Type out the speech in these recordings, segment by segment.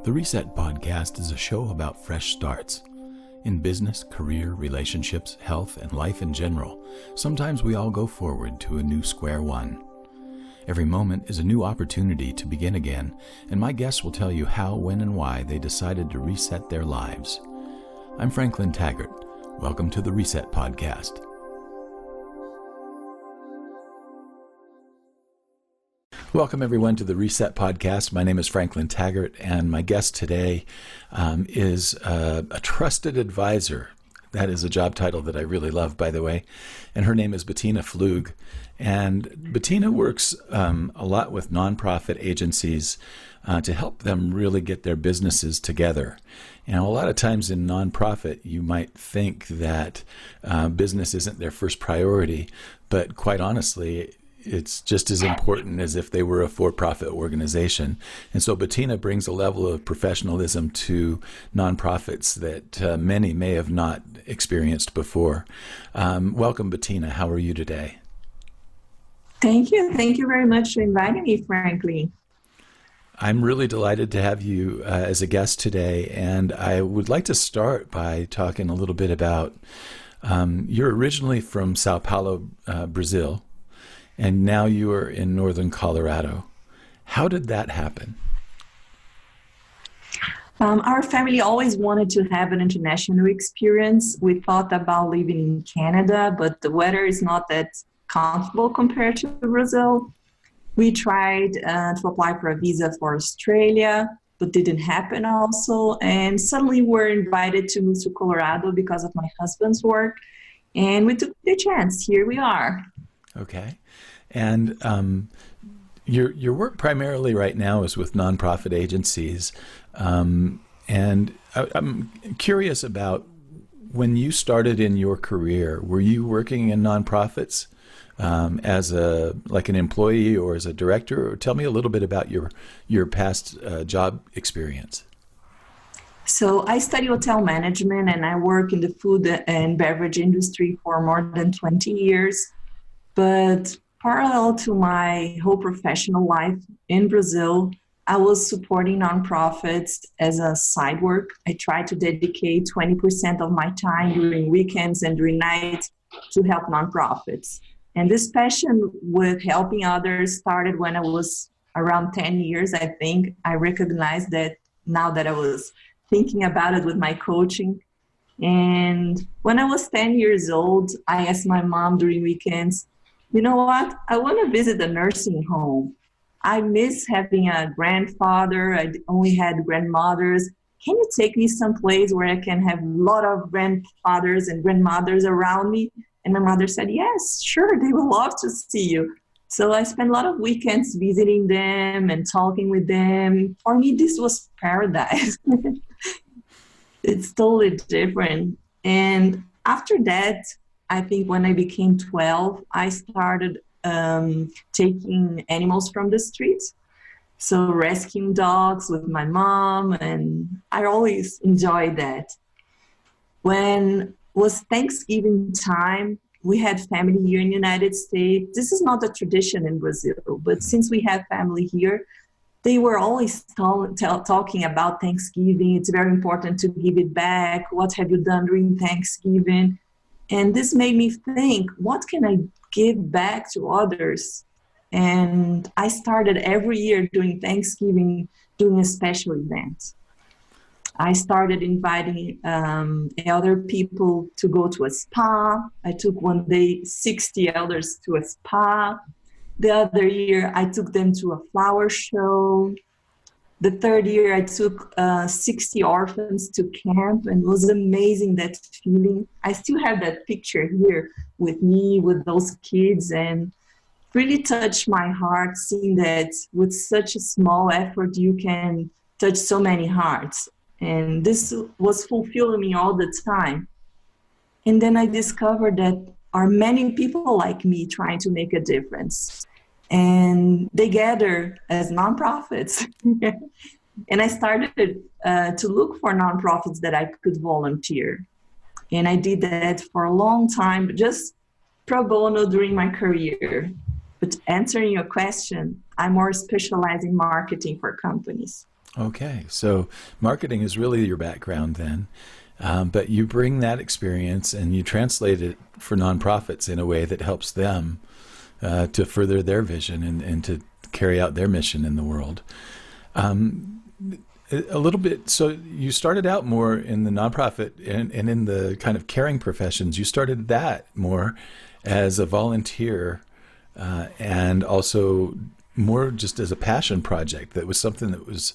The Reset Podcast is a show about fresh starts. In business, career, relationships, health, and life in general, sometimes we all go forward to a new square one. Every moment is a new opportunity to begin again, and my guests will tell you how, when, and why they decided to reset their lives. I'm Franklin Taggart. Welcome to the Reset Podcast. Welcome, everyone, to the Reset Podcast. My name is Franklin Taggart, and my guest today is a trusted advisor. That is a job title that I really love, by the way. And her name is Betina Meyer-Pflug. And Betina works a lot with nonprofit agencies to help them really get their businesses together. And a lot of times in nonprofit, you might think that business isn't their first priority, but quite honestly, it's just as important as if they were a for-profit organization. And so Betina brings a level of professionalism to nonprofits that many may have not experienced before. Welcome, Betina. How are you today? Thank you. Thank you very much for inviting me, Franklin. I'm really delighted to have you as a guest today. And I would like to start by talking a little bit about, you're originally from Sao Paulo, Brazil. And now you are in northern Colorado. How did that happen? Our family always wanted to have an international experience. We thought about living in Canada, but the weather is not that comfortable compared to Brazil. We tried to apply for a visa for Australia, but didn't happen also. And suddenly we're invited to move to Colorado because of my husband's work. And we took the chance. Here we are. Okay. And your work primarily right now is with nonprofit agencies. And I'm curious about when you started in your career, were you working in nonprofits as an employee or as a director? Or tell me a little bit about your past job experience. So I study hotel management and I work in the food and beverage industry for more than 20 years. But parallel to my whole professional life in Brazil, I was supporting nonprofits as a side work. I tried to dedicate 20% of my time during weekends and during nights to help nonprofits. And this passion with helping others started when I was around 10 years, I think. I recognized that now that I was thinking about it with my coaching. And when I was 10 years old, I asked my mom during weekends, you know what? I want to visit a nursing home. I miss having a grandfather. I only had grandmothers. Can you take me someplace where I can have a lot of grandfathers and grandmothers around me? And my mother said, yes, sure. They would love to see you. So I spent a lot of weekends visiting them and talking with them. For me, this was paradise. It's totally different. And after that, I think when I became 12, I started taking animals from the streets. So rescuing dogs with my mom, and I always enjoyed that. When it was Thanksgiving time, we had family here in the United States. This is not a tradition in Brazil, but since we have family here, they were always talking about Thanksgiving. It's very important to give it back. What have you done during Thanksgiving? And this made me think, what can I give back to others? And I started every year during Thanksgiving doing a special event. I started inviting other people to go to a spa. I took one day 60 elders to a spa. The other year, I took them to a flower show. The third year, I took 60 orphans to camp, and it was amazing, that feeling. I still have that picture here with me, with those kids, and really touched my heart seeing that with such a small effort, you can touch so many hearts. And this was fulfilling me all the time. And then I discovered that are many people like me trying to make a difference. And they gather as nonprofits. And I started to look for nonprofits that I could volunteer. And I did that for a long time, just pro bono during my career. But answering your question, I'm more specialized in marketing for companies. Okay, so marketing is really your background then, but you bring that experience and you translate it for nonprofits in a way that helps them to further their vision and to carry out their mission in the world. A little bit, so you started out more in the nonprofit and in the kind of caring professions. You started that more as a volunteer and also more just as a passion project. That was something that was,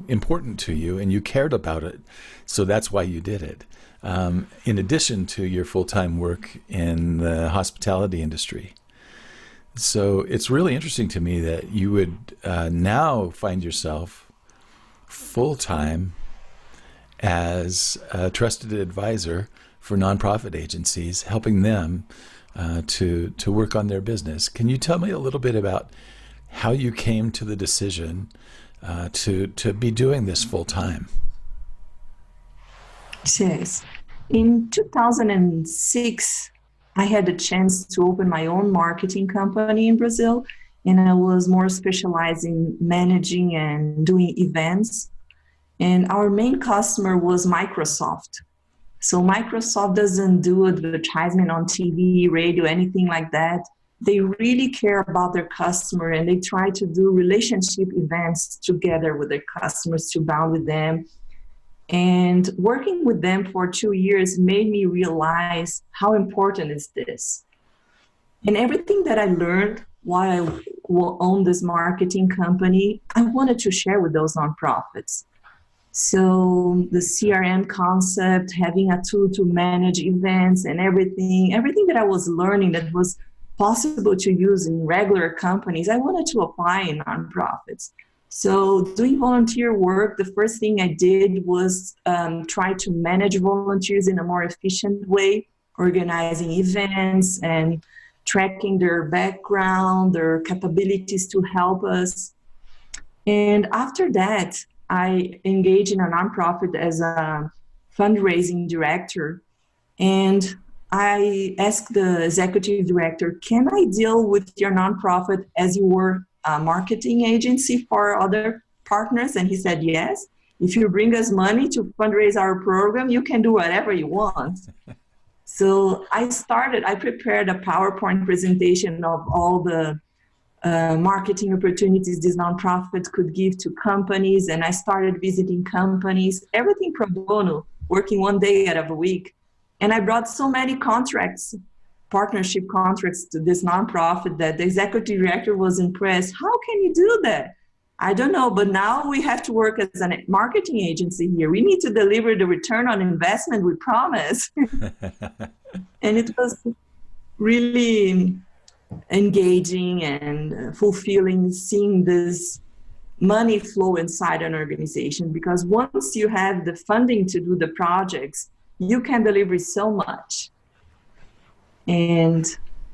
important to you and you cared about it. So that's why you did it. In addition to your full-time work in the hospitality industry. So it's really interesting to me that you would now find yourself full-time as a trusted advisor for nonprofit agencies, helping them to work on their business. Can you tell me a little bit about how you came to the decision to be doing this full-time? Yes. In 2006, I had the chance to open my own marketing company in Brazil, and I was more specialized in managing and doing events. And our main customer was Microsoft. So Microsoft doesn't do advertisement on TV, radio, anything like that. They really care about their customer, and they try to do relationship events together with their customers to bond with them. And working with them for 2 years made me realize how important is this. And everything that I learned while I owned this marketing company, I wanted to share with those nonprofits. So the CRM concept, having a tool to manage events and everything that I was learning that was possible to use in regular companies, I wanted to apply in nonprofits. So doing volunteer work, the first thing I did was try to manage volunteers in a more efficient way, organizing events and tracking their background, their capabilities to help us. And after that, I engaged in a nonprofit as a fundraising director. And I asked the executive director, can I deal with your nonprofit as you were a marketing agency for other partners? And he said, yes. If you bring us money to fundraise our program, you can do whatever you want. So I prepared a PowerPoint presentation of all the marketing opportunities this nonprofit could give to companies. And I started visiting companies, everything pro bono, working 1 day out of a week. And I brought so many partnership contracts to this nonprofit that the executive director was impressed. How can you do that? I don't know, but now we have to work as a marketing agency here. We need to deliver the return on investment we promised. And it was really engaging and fulfilling seeing this money flow inside an organization, because once you have the funding to do the projects, you can deliver so much. And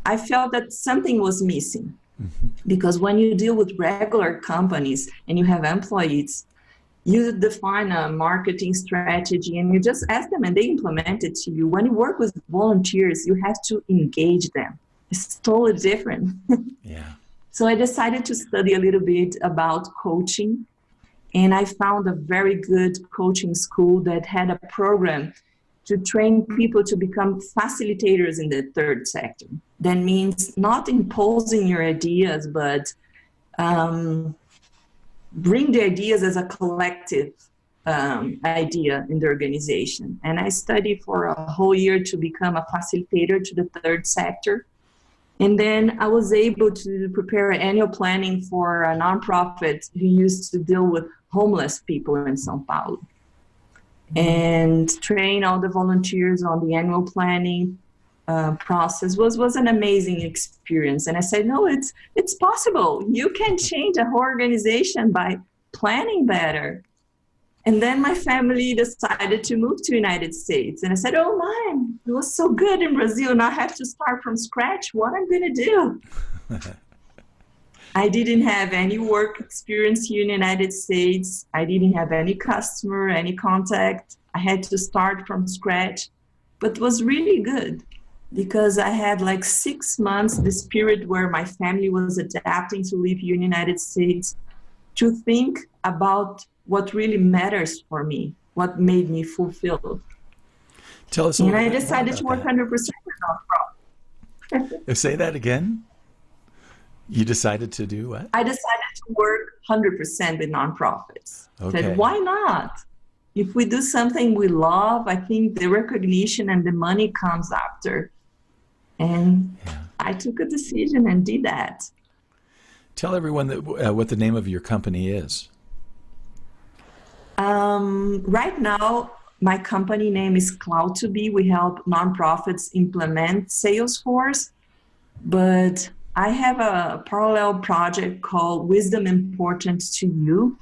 I felt that something was missing. Mm-hmm. Because when you deal with regular companies and you have employees, you define a marketing strategy and you just ask them and they implement it to you. When you work with volunteers, you have to engage them. It's totally different. Yeah. So I decided to study a little bit about coaching, and I found a very good coaching school that had a program to train people to become facilitators in the third sector. That means not imposing your ideas, but bring the ideas as a collective idea in the organization. And I studied for a whole year to become a facilitator to the third sector. And then I was able to prepare annual planning for a nonprofit who used to deal with homeless people in São Paulo, and train all the volunteers on the annual planning process. Was an amazing experience. And I said, no, it's possible. You can change a whole organization by planning better. And then my family decided to move to the United States. And I said, oh my, it was so good in Brazil. Now I have to start from scratch. What I'm going to do? I didn't have any work experience here in the United States. I didn't have any customer, any contact. I had to start from scratch. But it was really good because I had like 6 months, this period where my family was adapting to live here in the United States, to think about what really matters for me, what made me fulfilled. Tell us a And little I bit more decided to about work that. 100% with nonprofit. Say that again. You decided to do what? I decided to work 100% with nonprofits. Said, Okay. why not? If we do something we love, I think the recognition and the money comes after. And Yeah. I took a decision and did that. Tell everyone that what the name of your company is. Right now, my company name is Cloud2B. We help nonprofits implement SalesForce, but I have a parallel project called Wisdom Important to You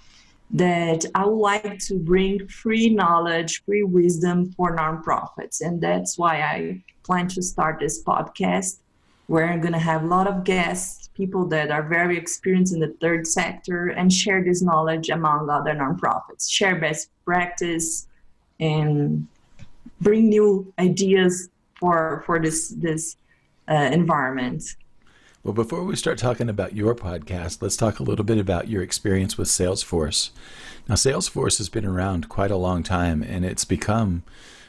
that I would like to bring free knowledge, free wisdom for nonprofits. And that's why I plan to start this podcast, where I'm going to have a lot of guests, people that are very experienced in the third sector, and share this knowledge among other nonprofits, share best practice, and bring new ideas for this environment. Well, before we start talking about your podcast, let's talk a little bit about your experience with SalesForce. Now, SalesForce has been around quite a long time, and it's become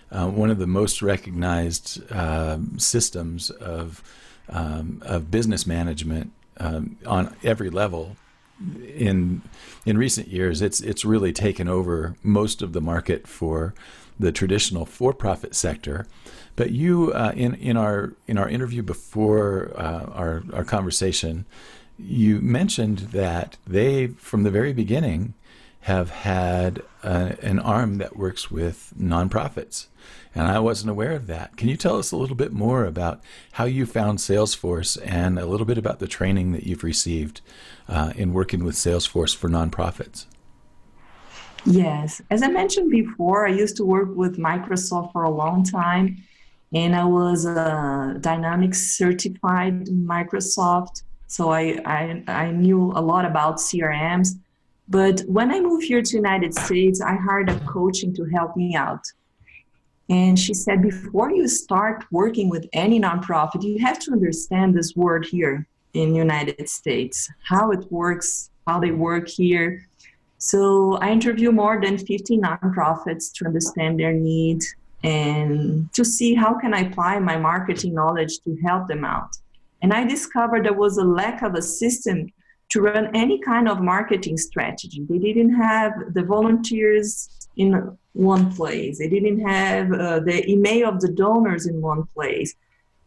one of the most recognized systems of business management on every level. In recent years, it's really taken over most of the market for the traditional for-profit sector. But you, in our interview before our conversation, you mentioned that they, from the very beginning, have had an arm that works with nonprofits, and I wasn't aware of that. Can you tell us a little bit more about how you found SalesForce and a little bit about the training that you've received in working with SalesForce for nonprofits? Yes. As I mentioned before, I used to work with Microsoft for a long time, and I was a Dynamics certified Microsoft. So I knew a lot about CRMs. But when I moved here to United States, I hired a coaching to help me out. And she said, before you start working with any nonprofit, you have to understand this word here in United States, how it works, how they work here. So I interviewed more than 50 nonprofits to understand their needs and to see how can I apply my marketing knowledge to help them out. And I discovered there was a lack of a system to run any kind of marketing strategy. They didn't have the volunteers in one place. They didn't have the email of the donors in one place.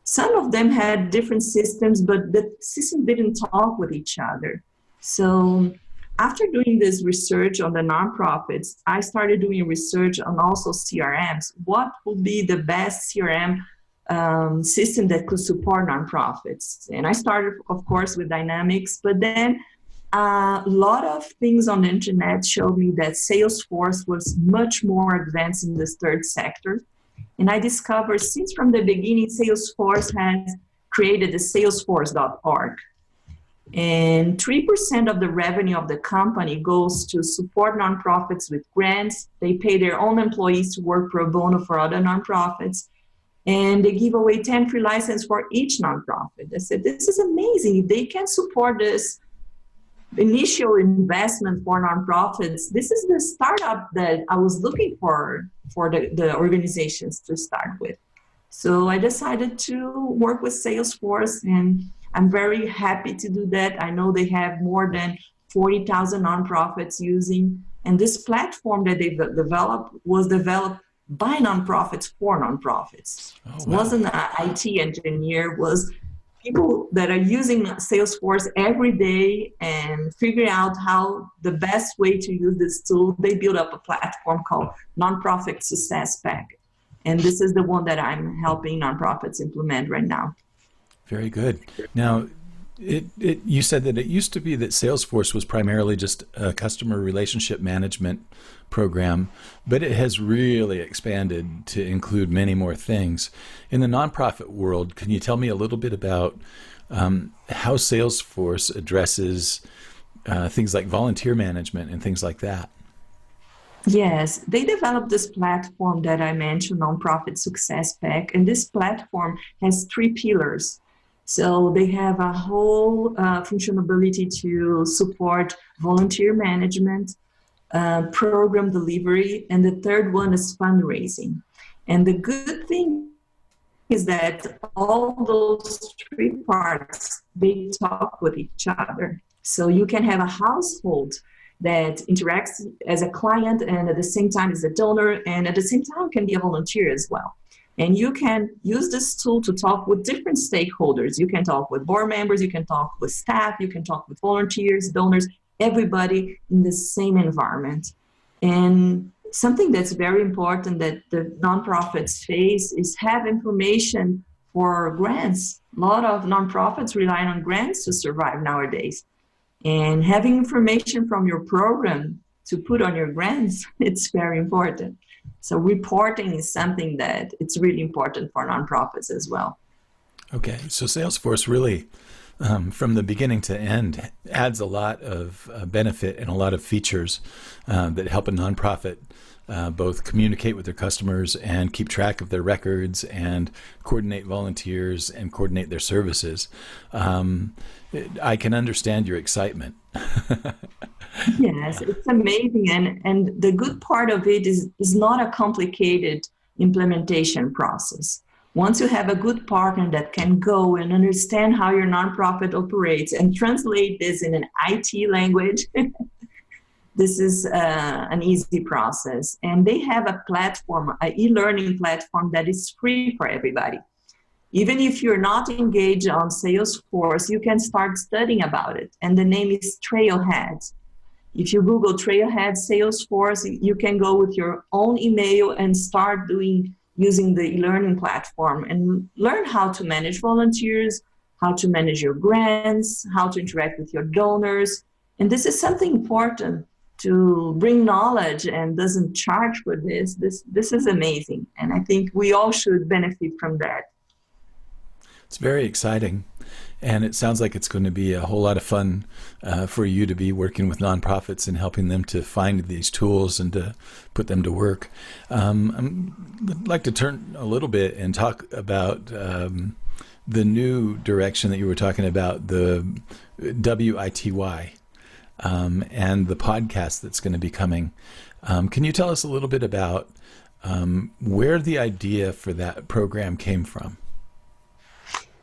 Some of them had different systems, but the system didn't talk with each other. So after doing this research on the nonprofits, I started doing research on also CRMs. What would be the best CRM system that could support nonprofits? And I started, of course, with Dynamics, but then a lot of things on the internet showed me that Salesforce was much more advanced in this third sector. And I discovered since from the beginning, Salesforce has created the salesforce.org. And 3% of the revenue of the company goes to support nonprofits with grants. They pay their own employees to work pro bono for other nonprofits. And they give away 10 free licenses for each nonprofit. I said, this is amazing. If they can support this initial investment for nonprofits, this is the startup that I was looking for the organizations to start with. So I decided to work with Salesforce, and I'm very happy to do that. I know they have more than 40,000 nonprofits using, and this platform that they developed was developed by nonprofits for nonprofits. Oh, wow. It wasn't an IT engineer, it was people that are using Salesforce every day and figuring out how the best way to use this tool. They built up a platform called Nonprofit Success Pack. And this is the one that I'm helping nonprofits implement right now. Very good. Now, you said that it used to be that Salesforce was primarily just a customer relationship management program, but it has really expanded to include many more things. In the nonprofit world, can you tell me a little bit about how Salesforce addresses things like volunteer management and things like that? Yes, they developed this platform that I mentioned, Nonprofit Success Pack, and this platform has 3 pillars. So they have a whole functionality to support volunteer management, program delivery, and the third one is fundraising. And the good thing is that all those three parts, they talk with each other. So you can have a household that interacts as a client and at the same time is a donor and at the same time can be a volunteer as well. And you can use this tool to talk with different stakeholders. You can talk with board members, you can talk with staff, you can talk with volunteers, donors, everybody in the same environment. And something that's very important that the nonprofits face is have information for grants. A lot of nonprofits rely on grants to survive nowadays. And having information from your program to put on your grants, it's very important. So reporting is something that it's really important for nonprofits as well. Okay, so SalesForce really, from the beginning to end, adds a lot of benefit and a lot of features that help a nonprofit both communicate with their customers and keep track of their records and coordinate volunteers and coordinate their services. I can understand your excitement. Yes, it's amazing. And the good part of it is not a complicated implementation process. Once you have a good partner that can go and understand how your nonprofit operates and translate this in an IT language, this is an easy process. And they have a platform, an e-learning platform that is free for everybody. Even if you're not engaged on SalesForce, you can start studying about it. And the name is Trailheads. If you Google Trailheads SalesForce, you can go with your own email and start using the e-learning platform and learn how to manage volunteers, how to manage your grants, how to interact with your donors. And this is something important to bring knowledge and doesn't charge for this. This is amazing. And I think we all should benefit from that. It's very exciting. And it sounds like it's going to be a whole lot of fun for you to be working with nonprofits and helping them to find these tools and to put them to work. I'd like to turn a little bit and talk about the new direction that you were talking about, the WITY, and the podcast that's going to be coming. Can you tell us a little bit about where the idea for that program came from?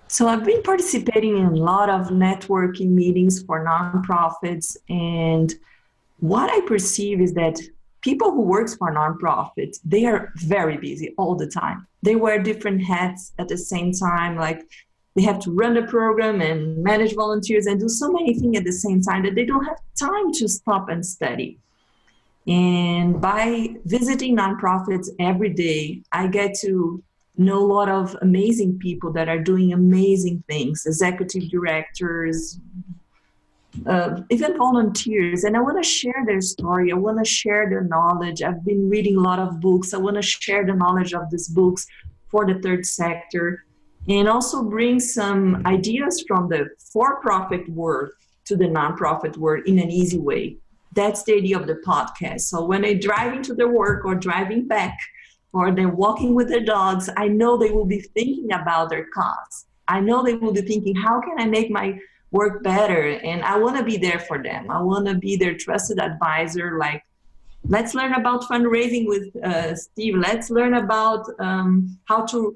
So I've been participating in a lot of networking meetings for nonprofits, and what I perceive is that people who work for nonprofits, they are very busy all the time. They wear different hats at the same time, like they have to run the program and manage volunteers and do so many things at the same time that they don't have time to stop and study. And by visiting nonprofits every day, I get to know a lot of amazing people that are doing amazing things, executive directors, even volunteers. And I want to share their story. I want to share their knowledge. I've been reading a lot of books. I want to share the knowledge of these books for the third sector and also bring some ideas from the for-profit world to the nonprofit world in an easy way. That's the idea of the podcast. So when they're driving to their work or driving back, or they're walking with their dogs, I know they will be thinking about their cause. I know they will be thinking, how can I make my work better? And I want to be there for them. I want to be their trusted advisor. Like, let's learn about fundraising with Steve. Let's learn about how to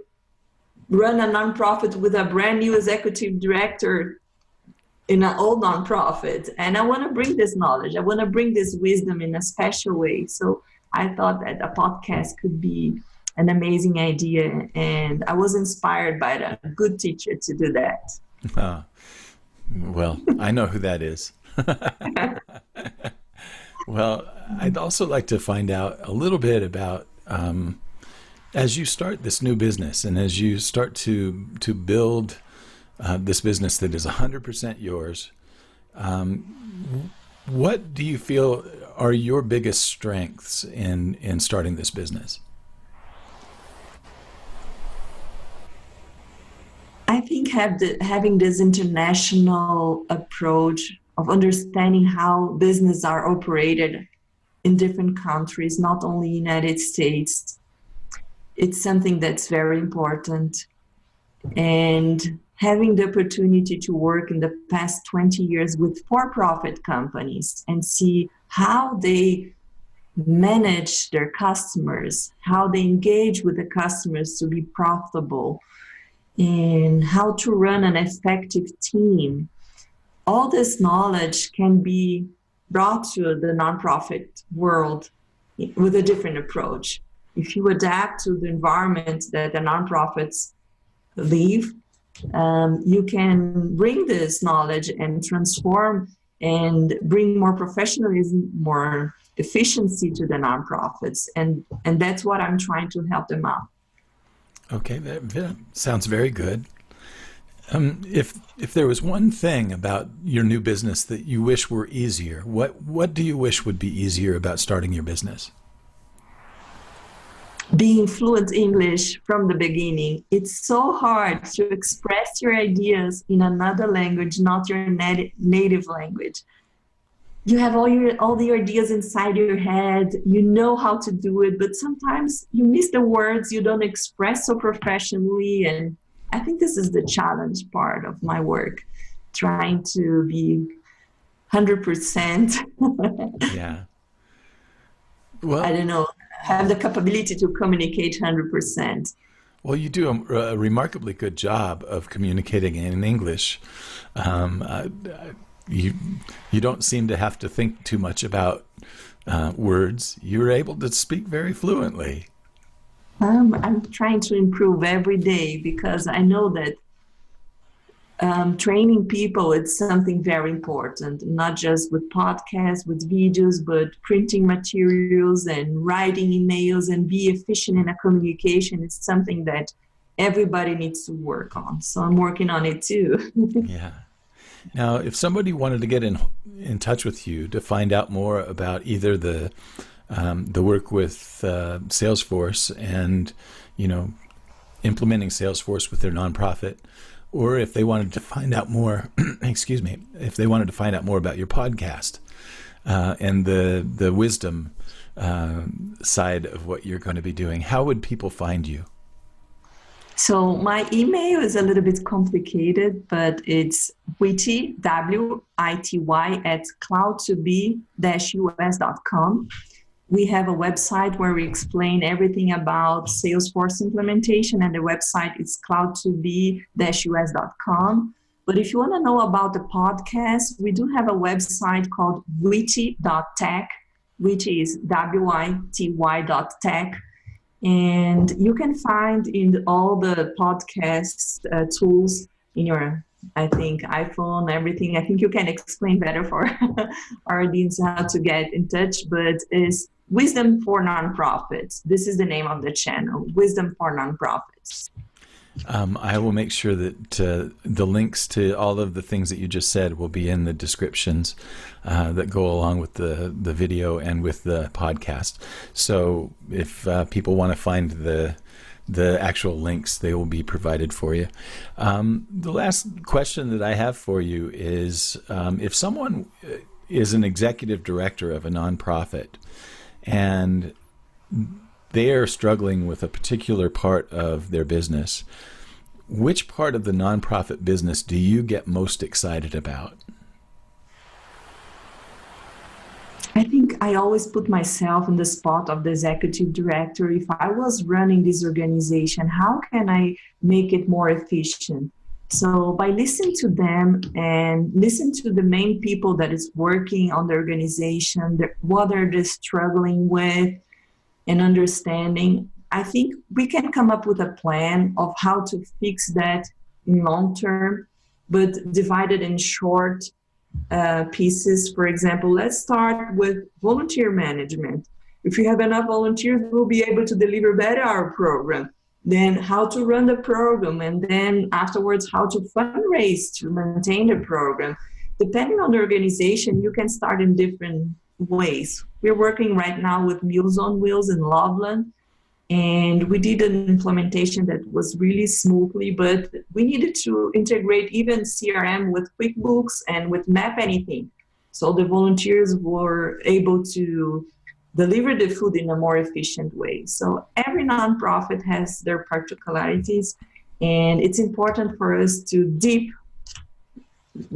run a nonprofit with a brand new executive director in an old nonprofit. And I want to bring this knowledge. I want to bring this wisdom in a special way. So I thought that a podcast could be an amazing idea, and I was inspired by a good teacher to do that. Well, I know who that is. Well, I'd also like to find out a little bit about, as you start this new business and as you start to build this business that is 100% yours, what do you feel are your biggest strengths in starting this business? I think having this international approach of understanding how business are operated in different countries, not only United States, it's something that's very important. And having the opportunity to work in the past 20 years with for-profit companies and see how they manage their customers, how they engage with the customers to be profitable, and how to run an effective team. All this knowledge can be brought to the nonprofit world with a different approach. If you adapt to the environment that the nonprofits live, you can bring this knowledge and transform and bring more professionalism, more efficiency to the nonprofits. And that's what I'm trying to help them out. Okay, that sounds very good. If there was one thing about your new business that you wish were easier, what do you wish would be easier about starting your business? Being fluent English from the beginning. It's so hard to express your ideas in another language, not your native language. You have all the ideas inside your head, you know how to do it, but sometimes you miss the words, you don't express so professionally, and I think this is the challenge part of my work, trying to be 100%. Yeah. Well, I don't know, have the capability to communicate 100%. Well, you do a remarkably good job of communicating in English. You don't seem to have to think too much about words. You're able to speak very fluently. I'm trying to improve every day because I know that training people, it's something very important, not just with podcasts, with videos, but printing materials and writing emails and be efficient in a communication. It's something that everybody needs to work on. So I'm working on it too. Yeah. Now, if somebody wanted to get in touch with you to find out more about either the work with SalesForce and, implementing SalesForce with their nonprofit, or if they wanted to find out more, if they wanted to find out more about your podcast and the wisdom side of what you're going to be doing, how would people find you? So my email is a little bit complicated, but it's wity, W-I-T-Y, at cloud2b-us.com. We have a website where we explain everything about Salesforce implementation, and the website is cloud2b-us.com. But if you want to know about the podcast, we do have a website called wity.tech, which is WITY.tech. And you can find in all the podcast tools in your, I think, iPhone, everything. I think you can explain better for our audience how to get in touch, but it's Wisdom for Nonprofits. This is the name of the channel, Wisdom for Nonprofits. I will make sure that the links to all of the things that you just said will be in the descriptions that go along with the video and with the podcast. So if people want to find the actual links, they will be provided for you. The last question that I have for you is if someone is an executive director of a nonprofit and they are struggling with a particular part of their business, which part of the nonprofit business do you get most excited about? I think I always put myself in the spot of the executive director. If I was running this organization, how can I make it more efficient? So by listening to them and listen to the main people that is working on the organization, what are they struggling with, and understanding, I think we can come up with a plan of how to fix that in long term, but divided in short pieces. For example, let's start with volunteer management. If you have enough volunteers, we'll be able to deliver better our program. Then how to run the program, and then afterwards how to fundraise to maintain the program. Depending on the organization, you can start in different ways. We're working right now with Meals on Wheels in Loveland, and we did an implementation that was really smoothly, but we needed to integrate even CRM with QuickBooks and with Map Anything. So the volunteers were able to deliver the food in a more efficient way. So every nonprofit has their particularities, and it's important for us to deep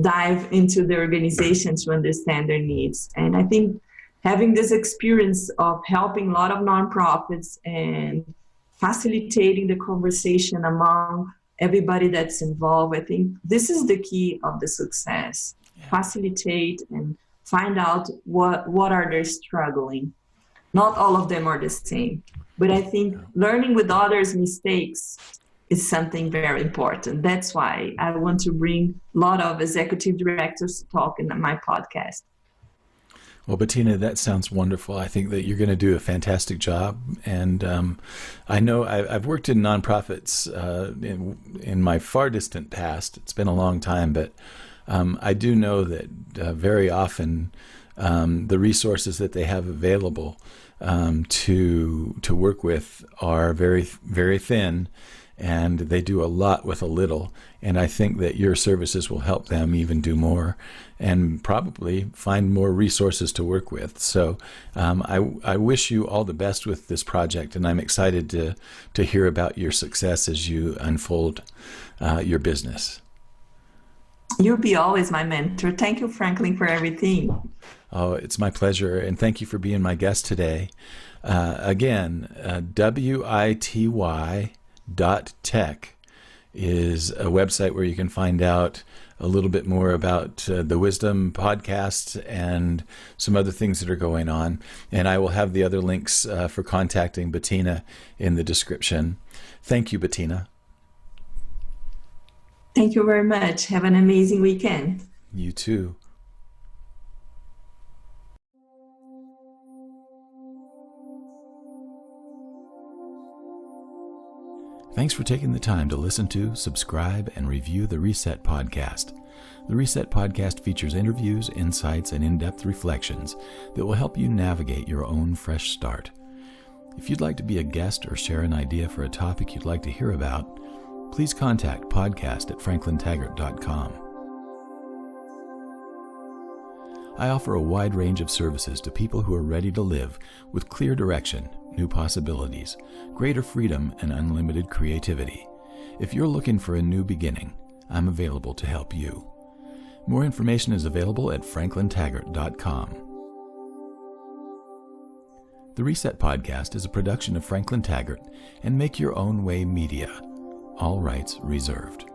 dive into the organization to understand their needs. And I think having this experience of helping a lot of nonprofits and facilitating the conversation among everybody that's involved, I think this is the key of the success. Yeah. Facilitate and find out what are they struggling. Not all of them are the same, but I think learning with others' mistakes is something very important. That's why I want to bring a lot of executive directors to talk in my podcast. Well, Betina, that sounds wonderful. I think that you're going to do a fantastic job. And I know I've worked in nonprofits in my far distant past. It's been a long time, but I do know that very often the resources that they have available to work with are very, very thin, and they do a lot with a little. And I think that your services will help them even do more and probably find more resources to work with. So I wish you all the best with this project, and I'm excited to hear about your success as you unfold your business. You'll be always my mentor. Thank you, Franklin, for everything. Oh, it's my pleasure, and thank you for being my guest today. Again, WITY.tech is a website where you can find out a little bit more about the Wisdom podcast and some other things that are going on. And I will have the other links for contacting Betina in the description. Thank you, Betina. Thank you very much. Have an amazing weekend. You too. Thanks for taking the time to listen to, subscribe, and review the Reset Podcast. The Reset Podcast features interviews, insights, and in-depth reflections that will help you navigate your own fresh start. If you'd like to be a guest or share an idea for a topic you'd like to hear about, please contact podcast@franklintaggart.com. I offer a wide range of services to people who are ready to live with clear direction, new possibilities, greater freedom, and unlimited creativity. If you're looking for a new beginning, I'm available to help you. More information is available at franklintaggart.com. The Reset Podcast is a production of Franklin Taggart and Make Your Own Way Media. All rights reserved.